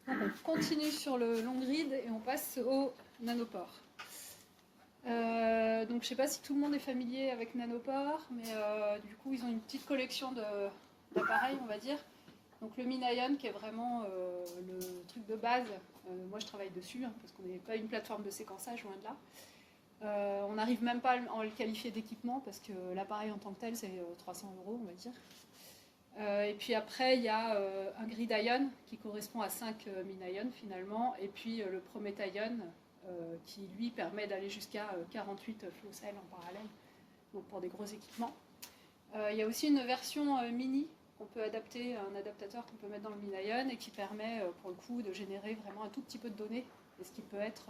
Donc on continue sur le long grid et on passe au nanopore. Donc je ne sais pas si tout le monde est familier avec nanopore, mais du coup ils ont une petite collection d'appareils, on va dire. Donc le MinION qui est vraiment le truc de base, moi je travaille dessus hein, parce qu'on n'est pas une plateforme de séquençage, loin de là. On n'arrive même pas à le qualifier d'équipement parce que l'appareil en tant que tel c'est 300 €, on va dire. Et puis après il y a un GridION qui correspond à 5 MinION finalement, et puis le ProMetION qui lui permet d'aller jusqu'à 48 flow cells en parallèle, donc pour des gros équipements. Il y a aussi une version mini qu'on peut adapter, un adaptateur qu'on peut mettre dans le MinION et qui permet pour le coup de générer vraiment un tout petit peu de données, et ce qui peut être,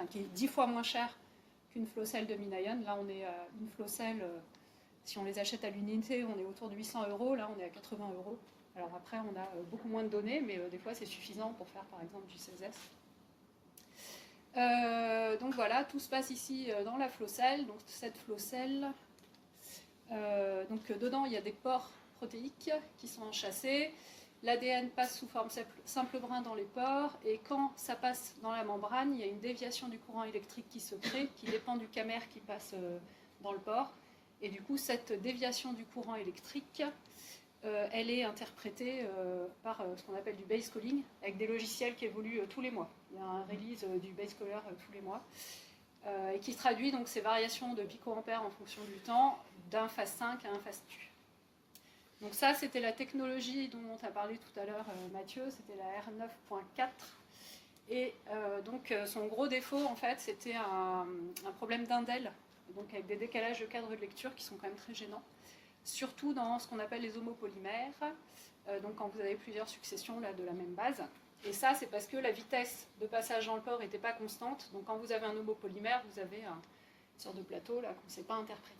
qui est 10 fois moins cher qu'une flow cell de MinION. Là on est à une flow cell, si on les achète à l'unité, on est autour de 800 €, là on est à 80 €. Alors après on a beaucoup moins de données, mais des fois c'est suffisant pour faire par exemple du CSS. Donc voilà, tout se passe ici dans la flow cell. Donc cette flow cell, dedans il y a des pores protéiques qui sont enchâssés. L'ADN passe sous forme simple brin dans les pores, et quand ça passe dans la membrane, il y a une déviation du courant électrique qui se crée, qui dépend du camère qui passe dans le pore. Et du coup, cette déviation du courant électrique, elle est interprétée par ce qu'on appelle du base calling, avec des logiciels qui évoluent tous les mois. Il y a un release du base caller tous les mois, et qui traduit donc ces variations de picoampères en fonction du temps, d'un phase 5 à un phase tu. Donc ça, c'était la technologie dont on a parlé tout à l'heure, Mathieu, c'était la R9.4. Et donc son gros défaut, en fait, c'était un problème d'indel, donc avec des décalages de cadre de lecture qui sont quand même très gênants, surtout dans ce qu'on appelle les homopolymères, donc quand vous avez plusieurs successions là, de la même base. Et ça, c'est parce que la vitesse de passage dans le pore n'était pas constante, donc quand vous avez un homopolymère, vous avez une sorte de plateau là, qu'on ne sait pas interpréter.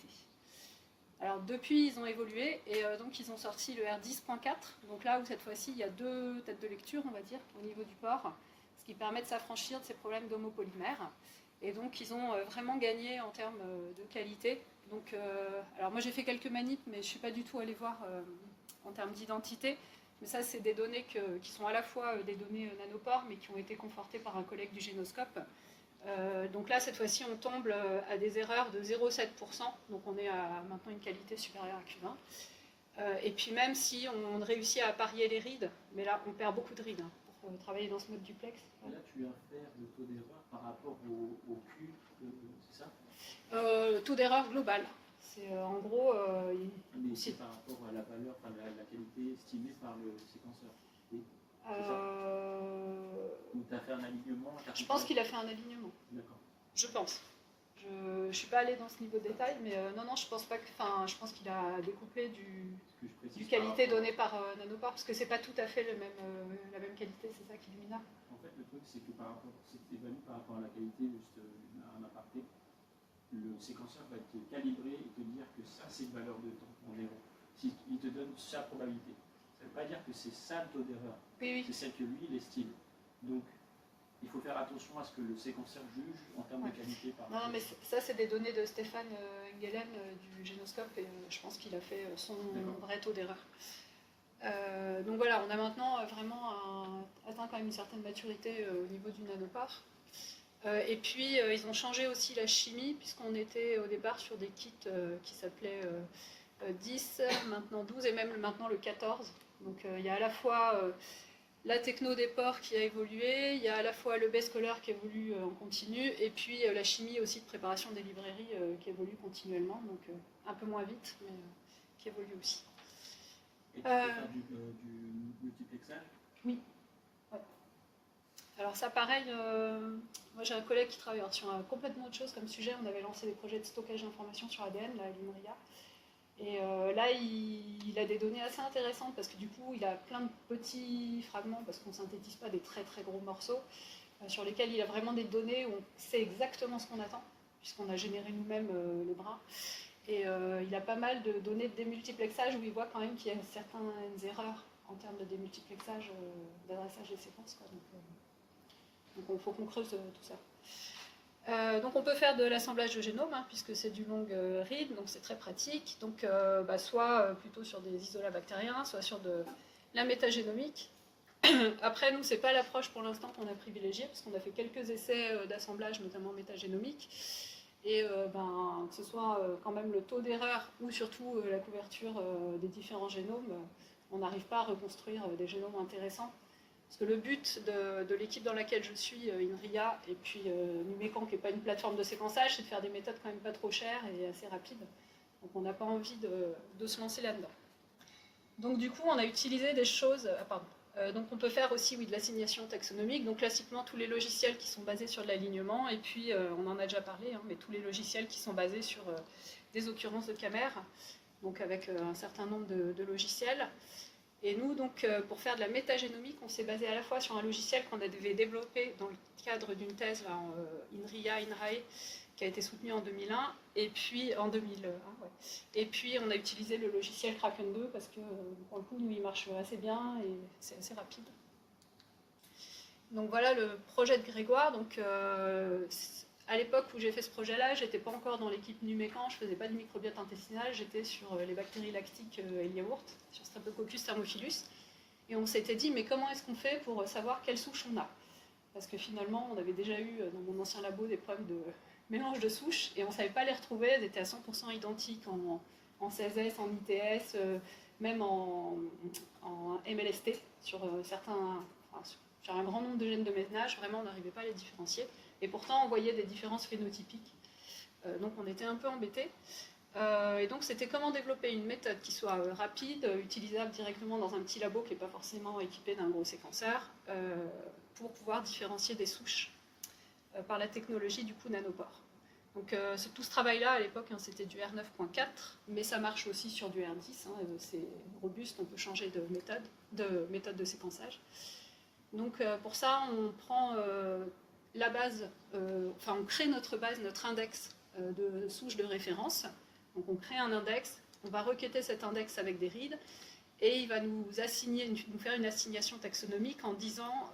Alors depuis, ils ont évolué, et donc ils ont sorti le R10.4, donc là où cette fois-ci il y a 2 têtes de lecture, on va dire, au niveau du pore, ce qui permet de s'affranchir de ces problèmes d'homopolymères. Et donc ils ont vraiment gagné en termes de qualité. Donc, alors moi j'ai fait quelques manips, mais je ne suis pas du tout allée voir en termes d'identité. Mais ça, c'est des données qui sont à la fois des données nanopore, mais qui ont été confortées par un collègue du Génoscope. Donc là, cette fois-ci, on tombe à des erreurs de 0,7%, donc on est à maintenant une qualité supérieure à Q20. Et puis même si on réussit à parier les rides, mais là, on perd beaucoup de rides hein, pour travailler dans ce mode duplex. Et là, tu infères le taux d'erreur par rapport au Q, c'est ça Taux d'erreur global. C'est en gros... mais c'est par rapport à la valeur, enfin la qualité estimée par le séquenceur. Oui. Ou tu as fait un alignement? Je pense qu'il a fait un alignement. D'accord. Je pense. Je ne suis pas allée dans ce niveau de détail, mais non, je pense pas que. Enfin, je pense qu'il a découplé du qualité donnée par nanopore, parce que c'est pas tout à fait la même qualité, c'est ça qui est minable. En fait, le truc, c'est que c'est évalué par rapport à la qualité, juste un aparté. Le séquenceur va te calibrer et te dire que ça, c'est une valeur de temps en erreur. Il te donne sa probabilité. Ça ne veut pas dire que c'est ça le taux d'erreur. Oui. C'est celle que lui, il estime. Donc, il faut faire attention à ce que le séquenceur juge en termes de qualité. Non, mais ça, c'est des données de Stéphane Engelen du Génoscope, et je pense qu'il a fait son vrai taux d'erreur. Donc voilà, on a maintenant vraiment atteint quand même une certaine maturité au niveau du nanopore. Et puis, ils ont changé aussi la chimie, puisqu'on était au départ sur des kits qui s'appelaient 10, maintenant 12, et même maintenant le 14. Donc il y a à la fois la techno des pores qui a évolué, il y a à la fois le base caller qui évolue en continu, et puis la chimie aussi de préparation des librairies qui évolue continuellement, donc un peu moins vite, mais qui évolue aussi. Et tu peux faire du multiplexage? Oui. Ouais. Alors ça, pareil, moi j'ai un collègue qui travaille sur complètement autre chose comme sujet. On avait lancé des projets de stockage d'informations sur ADN, là, à l'INRIA. Et là, il a des données assez intéressantes, parce que du coup, il a plein de petits fragments, parce qu'on ne synthétise pas des très très gros morceaux, sur lesquels il a vraiment des données où on sait exactement ce qu'on attend, puisqu'on a généré nous-mêmes les brins. Et il a pas mal de données de démultiplexage où il voit quand même qu'il y a certaines erreurs en termes de démultiplexage, d'adressage des séquences, quoi. Donc il faut qu'on creuse tout ça. Donc on peut faire de l'assemblage de génome, hein, puisque c'est du long read, donc c'est très pratique. Donc soit plutôt sur des isolats bactériens, soit sur de la métagénomique. Après, nous, c'est pas l'approche pour l'instant qu'on a privilégiée, parce qu'on a fait quelques essais d'assemblage, notamment métagénomique, et que ce soit quand même le taux d'erreur ou surtout la couverture des différents génomes, on n'arrive pas à reconstruire des génomes intéressants. Parce que le but de l'équipe dans laquelle je suis, INRIA, et puis Numécan, qui n'est pas une plateforme de séquençage, c'est de faire des méthodes quand même pas trop chères et assez rapides. Donc on n'a pas envie de se lancer là-dedans. Donc du coup, on a utilisé des choses... donc on peut faire aussi de l'assignation taxonomique, donc classiquement tous les logiciels qui sont basés sur de l'alignement, et puis on en a déjà parlé, mais tous les logiciels qui sont basés sur des occurrences de camères, donc avec un certain nombre de logiciels. Et nous, donc, pour faire de la métagénomique, on s'est basé à la fois sur un logiciel qu'on avait développé dans le cadre d'une thèse là, en INRIA, INRAE, qui a été soutenue en 2001, et puis en 2001, ouais. Et puis on a utilisé le logiciel Kraken 2 parce que pour le coup, nous, il marche assez bien et c'est assez rapide. Donc voilà le projet de Grégoire. Donc, à l'époque où j'ai fait ce projet-là, je n'étais pas encore dans l'équipe Numécan, je ne faisais pas du microbiote intestinal, j'étais sur les bactéries lactiques et le yaourt, sur Streptococcus thermophilus. Et on s'était dit, mais comment est-ce qu'on fait pour savoir quelle souche on a? Parce que finalement, on avait déjà eu dans mon ancien labo des problèmes de mélange de souches, et on ne savait pas les retrouver, elles étaient à 100% identiques en 16S, en ITS, même en MLST, sur sur un grand nombre de gènes de ménage, vraiment on n'arrivait pas à les différencier. Et pourtant, on voyait des différences phénotypiques. Donc, on était un peu embêtés. Et donc, c'était comment développer une méthode qui soit rapide, utilisable directement dans un petit labo qui n'est pas forcément équipé d'un gros séquenceur, pour pouvoir différencier des souches par la technologie du coup nanopore. Donc, tout ce travail-là, à l'époque, c'était du R9.4, mais ça marche aussi sur du R10. C'est robuste, on peut changer de méthode de séquençage. Donc, pour ça, on prend... la base, on crée notre base, notre index de souches de référence. Donc on crée un index, on va requêter cet index avec des reads, et il va nous faire une assignation taxonomique en disant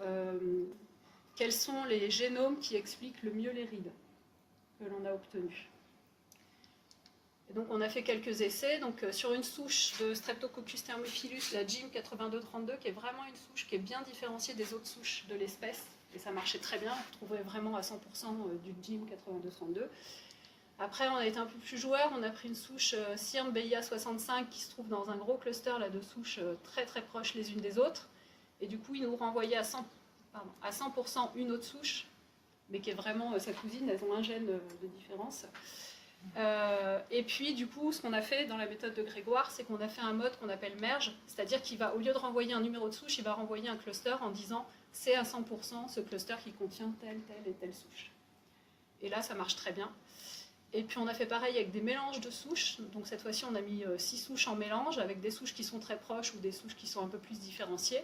quels sont les génomes qui expliquent le mieux les reads que l'on a obtenus. Et donc on a fait quelques essais, donc sur une souche de Streptococcus thermophilus, la GIM 8232, qui est vraiment une souche qui est bien différenciée des autres souches de l'espèce. Et ça marchait très bien, on trouvait vraiment à 100% du GIM 8232. Après, on a été un peu plus joueur, on a pris une souche CIRM BIA65 qui se trouve dans un gros cluster là, de souches très très proches les unes des autres. Et du coup, ils nous renvoyaient à 100% une autre souche, mais qui est vraiment sa cousine, elles ont un gène de différence. Et puis, du coup, ce qu'on a fait dans la méthode de Grégoire, c'est qu'on a fait un mode qu'on appelle merge, c'est-à-dire qu'il va, au lieu de renvoyer un numéro de souche, il va renvoyer un cluster en disant c'est à 100% ce cluster qui contient telle, telle et telle souche. Et là, ça marche très bien. Et puis, on a fait pareil avec des mélanges de souches. Donc, cette fois-ci, on a mis 6 souches en mélange, avec des souches qui sont très proches ou des souches qui sont un peu plus différenciées.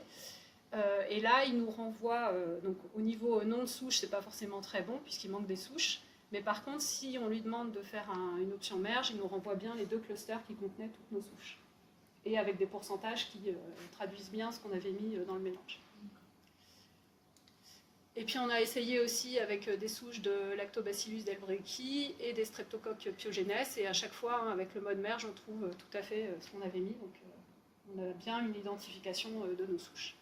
Et là, il nous renvoie, donc au niveau nom de souche, c'est pas forcément très bon, puisqu'il manque des souches. Mais par contre, si on lui demande de faire une option merge, il nous renvoie bien les 2 clusters qui contenaient toutes nos souches. Et avec des pourcentages qui traduisent bien ce qu'on avait mis dans le mélange. Et puis on a essayé aussi avec des souches de Lactobacillus delbrueckii et des Streptococcus pyogenes, et à chaque fois, avec le mode merge, on trouve tout à fait ce qu'on avait mis. Donc on a bien une identification de nos souches.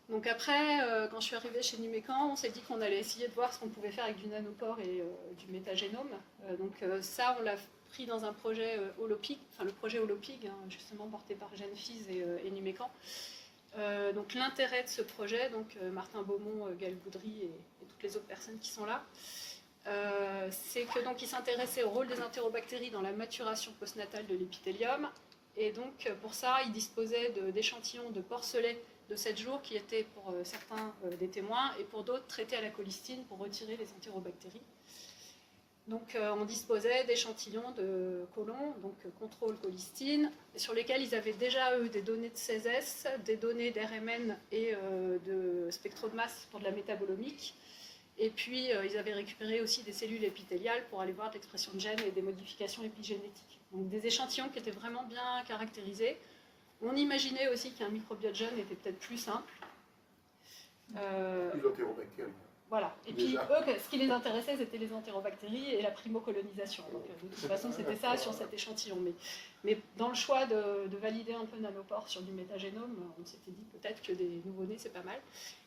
Donc après, quand je suis arrivée chez Numécan, on s'est dit qu'on allait essayer de voir ce qu'on pouvait faire avec du nanopore et du métagénome. Donc ça, on l'a pris dans un projet Holopig, enfin le projet Holopig, justement porté par Genfis et Numécan. Donc l'intérêt de ce projet, donc Martin Beaumont, Gaël Boudry et toutes les autres personnes qui sont là, c'est que donc il s'intéressait au rôle des entérobactéries dans la maturation postnatale de l'épithélium, et donc pour ça il disposait d'échantillons de porcelets de 7 jours qui étaient pour certains des témoins et pour d'autres traités à la colistine pour retirer les entérobactéries. Donc on disposait d'échantillons de colons, donc contrôle colistine, sur lesquels ils avaient déjà eux des données de 16S, des données d'RMN et de spectro de masse pour de la métabolomique. Et puis ils avaient récupéré aussi des cellules épithéliales pour aller voir l'expression de gènes et des modifications épigénétiques. Donc des échantillons qui étaient vraiment bien caractérisés. On imaginait aussi qu'un microbiote jeune était peut-être plus simple. Plus entérobactérien. Voilà. Et puis eux, ce qui les intéressait, c'était les entérobactéries et la primocolonisation. Donc de toute façon, c'était ça sur cet échantillon. Mais dans le choix de valider un peu nanopore sur du métagénome, on s'était dit peut-être que des nouveau-nés, c'est pas mal.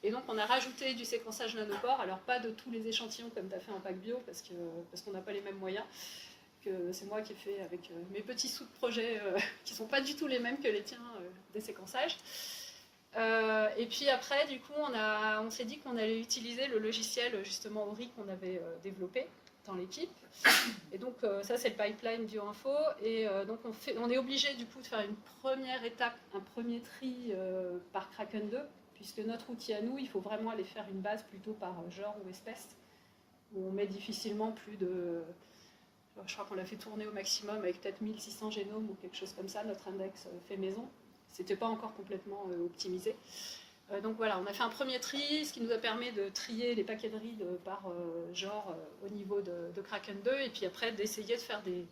Et donc on a rajouté du séquençage nanopore, alors pas de tous les échantillons comme tu as fait en pack bio, parce qu'on n'a pas les mêmes moyens. Que c'est moi qui ai fait avec mes petits sous de projet qui ne sont pas du tout les mêmes que les tiens des séquençages. Et puis après, du coup, on s'est dit qu'on allait utiliser le logiciel justement Ori qu'on avait développé dans l'équipe. Et donc ça, c'est le pipeline BioInfo. Et donc on est obligé du coup de faire une première étape, un premier tri par Kraken 2, puisque notre outil à nous, il faut vraiment aller faire une base plutôt par genre ou espèce, où on met difficilement plus de... Je crois qu'on l'a fait tourner au maximum avec peut-être 1600 génomes ou quelque chose comme ça, notre index fait maison. C'était pas encore complètement optimisé. Donc voilà, on a fait un premier tri, ce qui nous a permis de trier les paquets de rides par genre au niveau de Kraken 2, et puis après d'essayer de faire des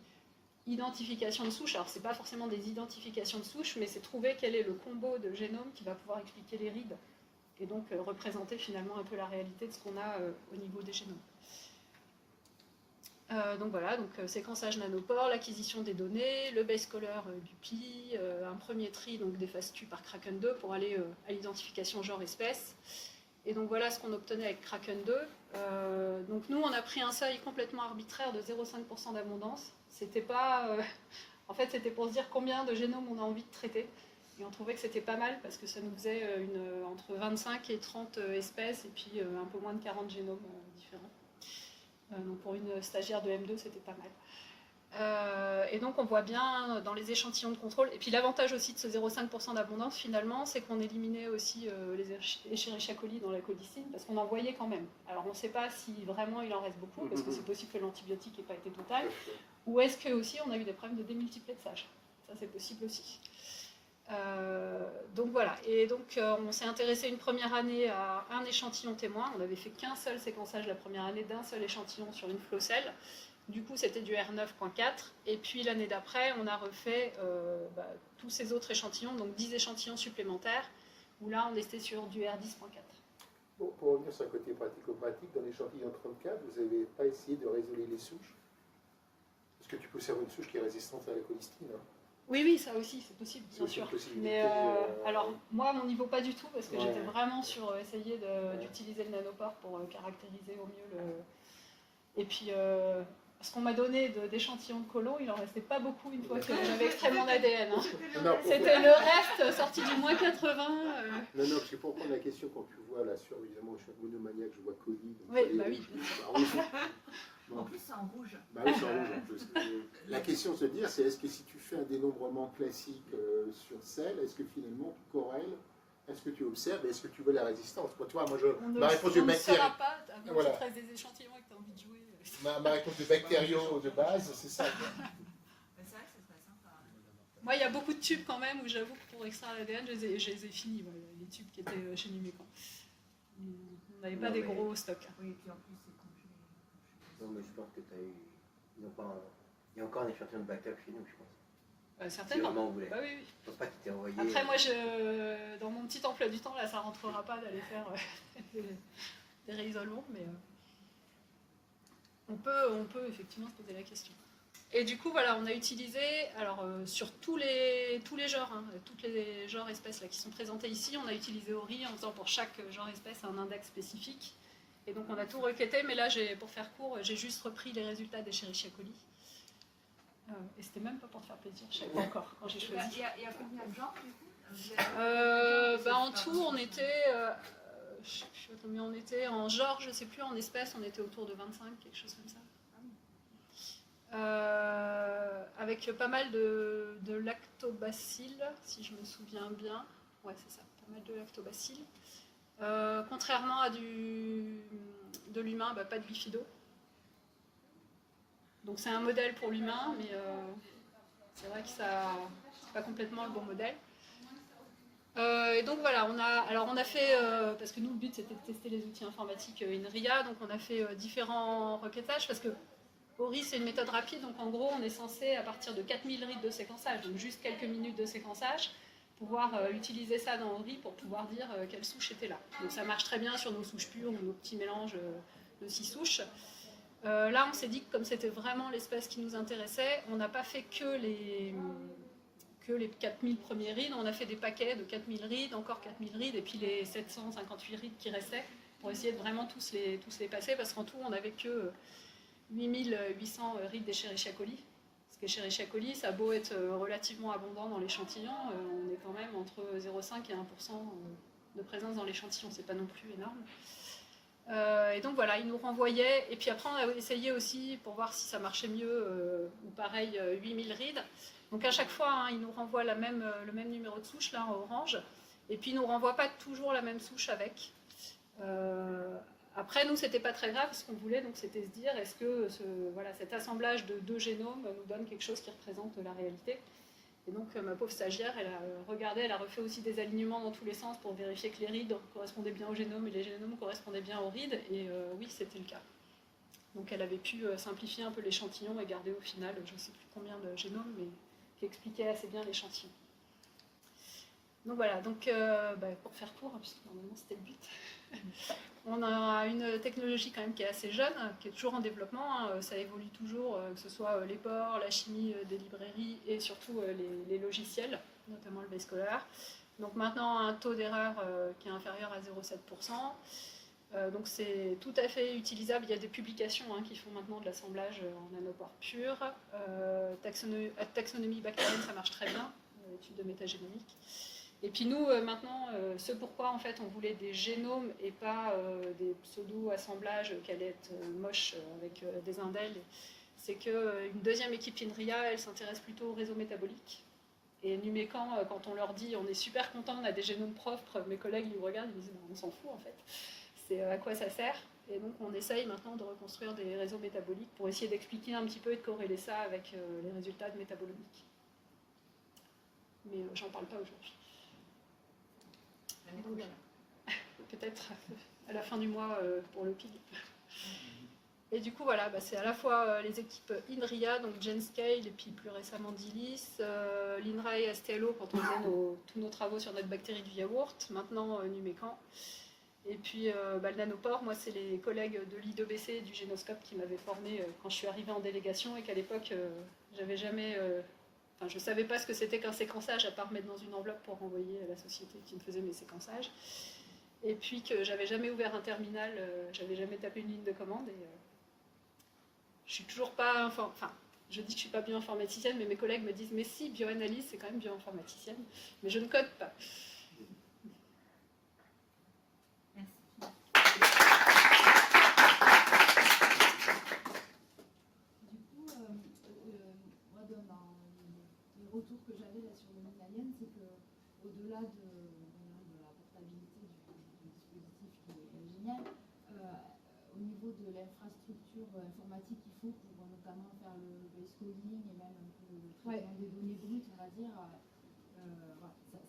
identifications de souches. Alors c'est pas forcément des identifications de souches, mais c'est trouver quel est le combo de génome qui va pouvoir expliquer les rides, et donc représenter finalement un peu la réalité de ce qu'on a au niveau des génomes. Donc voilà, séquençage nanopore, l'acquisition des données, le base caller du PI, un premier tri donc, des FASTQ par Kraken 2 pour aller à l'identification genre-espèce. Et donc voilà ce qu'on obtenait avec Kraken 2. Donc nous, on a pris un seuil complètement arbitraire de 0,5% d'abondance. C'était pas... en fait, c'était pour se dire combien de génomes on a envie de traiter. Et on trouvait que c'était pas mal parce que ça nous faisait entre 25 et 30 espèces et puis un peu moins de 40 génomes différents. Donc pour une stagiaire de M2, c'était pas mal. Et donc on voit bien dans les échantillons de contrôle, et puis l'avantage aussi de ce 0,5% d'abondance finalement, c'est qu'on éliminait aussi les Escherichia coli dans la colicine, parce qu'on en voyait quand même. Alors on ne sait pas si vraiment il en reste beaucoup, parce que c'est possible que l'antibiotique n'ait pas été total, ou est-ce que aussi on a eu des problèmes de démultiplexage. Ça c'est possible aussi. Donc voilà, et donc on s'est intéressé une première année à un échantillon témoin. On n'avait fait qu'un seul séquençage la première année d'un seul échantillon sur une flow cell. Du coup c'était du R9.4, et puis l'année d'après on a refait tous ces autres échantillons, donc 10 échantillons supplémentaires, où là on était sur du R10.4. Bon, pour revenir sur le côté pratico-pratique, dans l'échantillon 34, vous n'avez pas essayé de résoudre les souches? Parce que tu peux servir une souche qui est résistante à la colistine. Hein. Oui, ça aussi, c'est possible, bien sûr. Mais alors, moi, à mon niveau, pas du tout, parce que j'étais vraiment sur essayer d'utiliser le nanopore pour caractériser au mieux le... Et puis, ce qu'on m'a donné d'échantillons de colons, il en restait pas beaucoup une fois que j'avais extrait mon ADN. Hein. C'était le reste sorti du moins 80. Non, parce que pour prendre la question, quand tu vois là, sur évidemment, je suis un monomaniaque, je vois colis. Oui, bah oui. En plus, c'est en rouge. Bah oui, c'est en rouge en plus. La question de se dire, c'est est-ce que si tu fais un dénombrement classique sur sel, est-ce que finalement tu corrèles, est-ce que tu observes et est-ce que tu vois la résistance? Tu vois, moi, ma réponse de bactéries. On ne saura pas, avant que tu traites des échantillons et que tu as envie de jouer. Ma réponse de bactériaux de base, c'est ça. C'est vrai que ça serait sympa. Moi, il y a beaucoup de tubes quand même où j'avoue que pour extraire l'ADN, je les ai finis, les tubes qui étaient chez Numécan. On n'avait pas des gros stocks. Oui, et puis en plus, c'est congelé. Non, mais je pense que tu as eu. Il y a encore un échantillon de bactéries chez nous, je pense. Certainement. Si vraiment vous voulez. Bah, oui. Je pense pas qu'il t'ait envoyé. Après, moi, dans mon petit emploi du temps, là, ça rentrera pas d'aller faire des réisolements, mais on peut effectivement se poser la question. Et du coup, voilà, on a utilisé, alors sur tous les genres, hein, toutes les genres espèces là, qui sont présentés ici, on a utilisé Ori en faisant pour chaque genre espèce un index spécifique. Et donc on a tout requêté, mais là, pour faire court, j'ai juste repris les résultats des Escherichia coli. Et c'était même pas pour te faire plaisir, je ne savais pas encore quand j'ai choisi. Il y a combien de genres du coup En tout, on était, je sais plus combien on était, en genre, je sais plus, en espèces, on était autour de 25, quelque chose comme ça. Avec pas mal de lactobacilles, si je me souviens bien. Ouais, c'est ça, pas mal de lactobacilles. Contrairement à de l'humain, pas de bifido. Donc c'est un modèle pour l'humain, mais c'est vrai que ça c'est pas complètement le bon modèle. Et donc voilà, on a fait, parce que nous le but c'était de tester les outils informatiques INRIA, donc on a fait différents requêtages, parce que Ori c'est une méthode rapide, donc en gros on est censé à partir de 4000 rides de séquençage, donc juste quelques minutes de séquençage, pouvoir utiliser ça dans Ori pour pouvoir dire quelle souche était là. Donc ça marche très bien sur nos souches pures ou nos petits mélanges de 6 souches. Là, on s'est dit que comme c'était vraiment l'espèce qui nous intéressait, on n'a pas fait que les 4000 premiers rides, on a fait des paquets de 4000 rides, encore 4000 rides, et puis les 758 rides qui restaient, pour essayer de vraiment tous les passer, parce qu'en tout, on n'avait que 8800 rides d'Escherichia coli. Parce qu'Escherichia coli, ça a beau être relativement abondant dans l'échantillon, on est quand même entre 0,5 et 1% de présence dans l'échantillon, c'est pas non plus énorme. Et donc voilà, ils nous renvoyaient, et puis après on a essayé aussi pour voir si ça marchait mieux, ou pareil, 8000 rides. Donc à chaque fois, hein, ils nous renvoient le même numéro de souche, là en orange, et puis ils ne nous renvoient pas toujours la même souche avec. Après, nous, c'était pas très grave, ce qu'on voulait, donc c'était se dire, est-ce que cet assemblage de 2 génomes nous donne quelque chose qui représente la réalité? Et donc ma pauvre stagiaire, elle a regardé, elle a refait aussi des alignements dans tous les sens pour vérifier que les rides correspondaient bien au génome et les génomes correspondaient bien aux rides, et oui, c'était le cas. Donc elle avait pu simplifier un peu l'échantillon et garder au final, je ne sais plus combien de génomes, mais qui expliquait assez bien l'échantillon. Donc voilà, pour faire court, puisque normalement c'était le but, on a une technologie quand même qui est assez jeune, qui est toujours en développement, ça évolue toujours, que ce soit les ports, la chimie des librairies et surtout les logiciels, notamment le base caller. Donc maintenant un taux d'erreur qui est inférieur à 0,7%. Donc c'est tout à fait utilisable. Il y a des publications qui font maintenant de l'assemblage en nanopores purs. Taxonomie bactérienne, ça marche très bien, étude de métagénomique. Et puis nous, maintenant, ce pourquoi en fait on voulait des génomes et pas des pseudo-assemblages qui allaient être moches avec des indels, c'est qu'une deuxième équipe INRIA, elle s'intéresse plutôt au réseau métabolique. Et Numécan, quand on leur dit on est super content, on a des génomes propres, mes collègues ils regardent, ils disent on s'en fout en fait. C'est à quoi ça sert. Et donc on essaye maintenant de reconstruire des réseaux métaboliques pour essayer d'expliquer un petit peu et de corréler ça avec les résultats de métabolomique. Mais j'en parle pas aujourd'hui. Donc voilà. Peut-être à la fin du mois pour le PIG. Et du coup voilà, c'est à la fois les équipes INRIA, donc GenScale, et puis plus récemment DILIS, l'INRA et STLO quand on faisait tous nos travaux sur notre bactérie du yaourt, maintenant Numécan. Et puis le nanopore, moi c'est les collègues de l'I2BC et du Génoscope qui m'avaient formé quand je suis arrivée en délégation, et qu'à l'époque j'avais jamais... je ne savais pas ce que c'était qu'un séquençage, à part mettre dans une enveloppe pour renvoyer à la société qui me faisait mes séquençages. Et puis que j'avais jamais ouvert un terminal, j'avais jamais tapé une ligne de commande. Et je suis toujours pas... je dis que je suis pas bioinformaticienne, mais mes collègues me disent « Mais si, bioanalyse, c'est quand même bioinformaticienne. » Mais je ne code pas. Retour que j'avais là sur le Minialien, c'est qu'au-delà de la portabilité du dispositif qui est génial, au niveau de l'infrastructure informatique qu'il faut pour notamment faire le base calling et même un peu le traitement des données brutes, on va dire,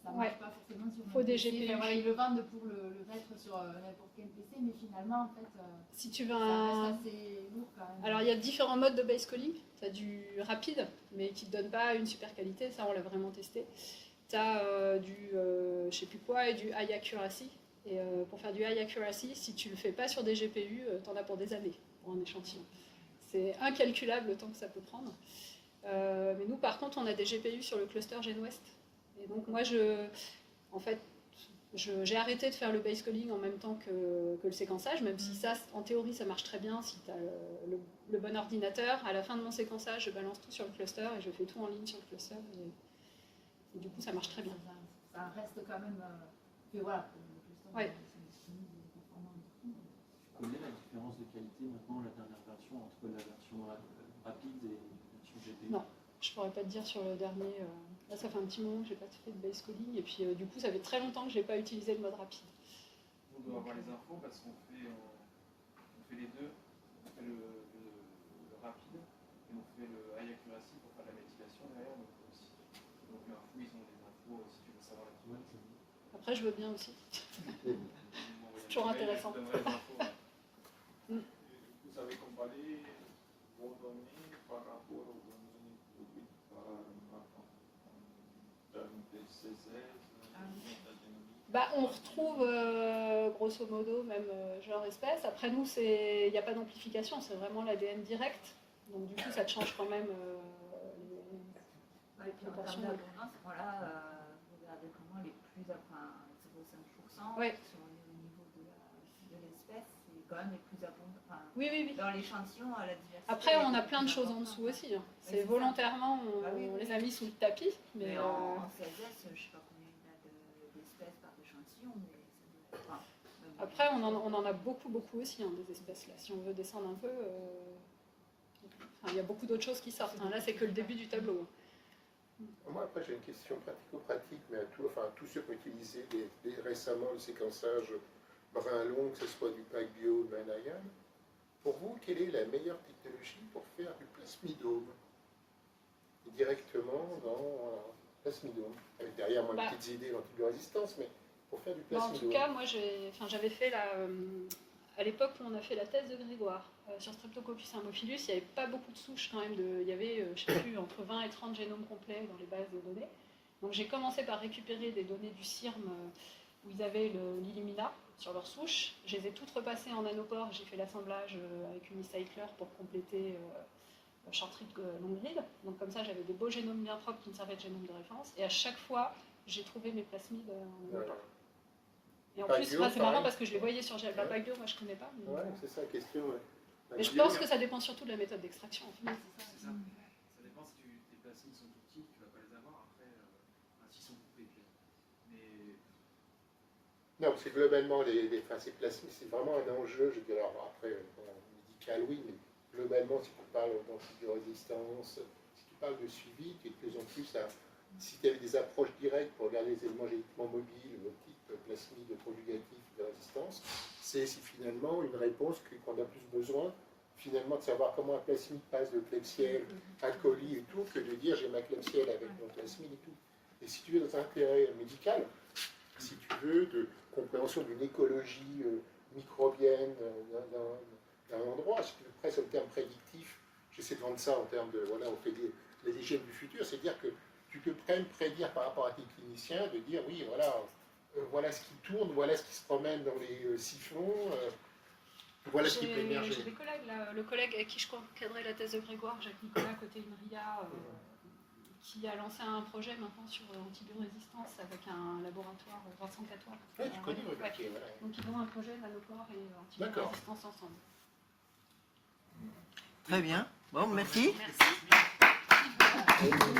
ça ne marche pas forcément sur faut des GPU. Ils le vendent pour le mettre sur n'importe quel PC, mais finalement, en fait, si tu veux ça reste assez lourd quand même. Alors il y a différents modes de base calling. Tu as du rapide, mais qui ne te donne pas une super qualité, ça on l'a vraiment testé. Tu as du je sais plus quoi et du high accuracy. Et pour faire du high accuracy, si tu le fais pas sur des GPU, tu en as pour des années, pour un échantillon. C'est incalculable le temps que ça peut prendre. Mais nous par contre, on a des GPU sur le cluster GenWest. Et donc moi, j'ai arrêté de faire le base calling en même temps que le séquençage, même si ça, en théorie, ça marche très bien si tu as le bon ordinateur. À la fin de mon séquençage, je balance tout sur le cluster et je fais tout en ligne sur le cluster. Et du coup, ça marche très bien. Ça reste quand même... voilà, le cluster, ouais. C'est disponible performant. Tu connais la différence de qualité maintenant, la dernière version, entre la version rapide et la version GPU? Non, je ne pourrais pas te dire sur le dernier... Là, ça fait un petit moment que je n'ai pas fait de base calling, et puis du coup, ça fait très longtemps que je n'ai pas utilisé le mode rapide. On doit avoir les infos parce qu'on fait les deux. On fait le rapide et on fait le high accuracy pour faire la méthylation derrière. Donc info, ils ont des infos si tu veux savoir là-dessus. Après, je veux bien aussi. Toujours intéressant. Vous avez comparé vos données par rapport aux données produites par CSS On retrouve grosso modo même genre espèce. Après nous, il n'y a pas d'amplification, c'est vraiment l'ADN direct. Donc du coup, ça te change quand même les proportions. D'abondance, voilà, vous regardez comment les plus, enfin 0,5%, Ouais. si on est au niveau de l'espèce, c'est quand même les plus abondants. Enfin, Oui. dans l'échantillon, la diversité. Après, on a plein de choses en dessous aussi. Hein. Oui, C'est volontairement, on les a mis sous le tapis. Mais en CSS, je ne sais pas combien il y a d'espèces par échantillon, mais ça doit être. Après, on en a beaucoup aussi, hein, des espèces là. Si on veut descendre un peu, il y a beaucoup d'autres choses qui sortent. Hein. Là, c'est que le début du tableau. Moi, après, j'ai une question pratico-pratique, mais tous ceux qui ont utilisé récemment le séquençage brun long, que ce soit du pack bio ou de Manayan, pour vous, quelle est la meilleure technologie pour faire du plasmidome directement dans plasmidome, avec derrière moi les petites idées d'antibiorésistance, mais pour faire du plasmidome. En tout cas, moi, j'avais fait à l'époque où on a fait la thèse de Grégoire sur Streptococcus thermophilus, il n'y avait pas beaucoup de souches quand même. Il y avait, je ne sais plus, entre 20 et 30 génomes complets dans les bases de données. Donc j'ai commencé par récupérer des données du CIRM où ils avaient l'Illumina sur leurs souches. Je les ai toutes repassées en nanopore. J'ai fait l'assemblage avec Unicycler pour compléter Shortread long grid. Donc comme ça, j'avais des beaux génomes bien propres qui me servaient de génome de référence. Et à chaque fois, j'ai trouvé mes plasmides en nanopore. Et en plus, c'est marrant parce que je les voyais sur la Bagio, moi je connais pas. Ouais, c'est ça la question. Mais je pense que ça dépend surtout de la méthode d'extraction. En fait. C'est ça. Ça dépend si tes plasmides sont tout petits, tu ne vas pas les avoir. Après, s'ils sont coupés, mais... Non, parce que globalement, ces plasmides, c'est vraiment un enjeu. Je dirais, alors après, médical, oui, mais globalement, si tu parles d'antibiorésistance, si tu parles de suivi, tu es de plus en plus à... Si tu avais des approches directes pour regarder les éléments génétiquement mobiles, type plasmide conjugatif de résistance, c'est finalement une réponse qu'on a plus besoin, finalement, de savoir comment un plasmide passe de Klebsiella à coli et tout, que de dire j'ai ma Klebsiella avec mon plasmide et tout. Et si tu veux, dans un intérêt médical, si tu veux, de compréhension d'une écologie microbienne d'un endroit, si tu veux, presque le terme prédictif, j'essaie de vendre ça en termes de, voilà, on fait les hygiènes du futur, c'est-à-dire que tu te prédire par rapport à tes cliniciens, de dire oui, voilà ce qui tourne, voilà ce qui se promène dans les siphons, voilà ce qui peut émerger. J'ai des collègues, là, le collègue avec qui je cadrais la thèse de Grégoire, Jacques Nicolas, côté INRIA, qui a lancé un projet maintenant sur l'antibiorésistance avec un laboratoire Vincent Catois. Oui, tu connais, oui. Ouais. Voilà. Donc ils ont un projet nanopore et antibiorésistance ensemble. Très bien. Bon, merci. Merci.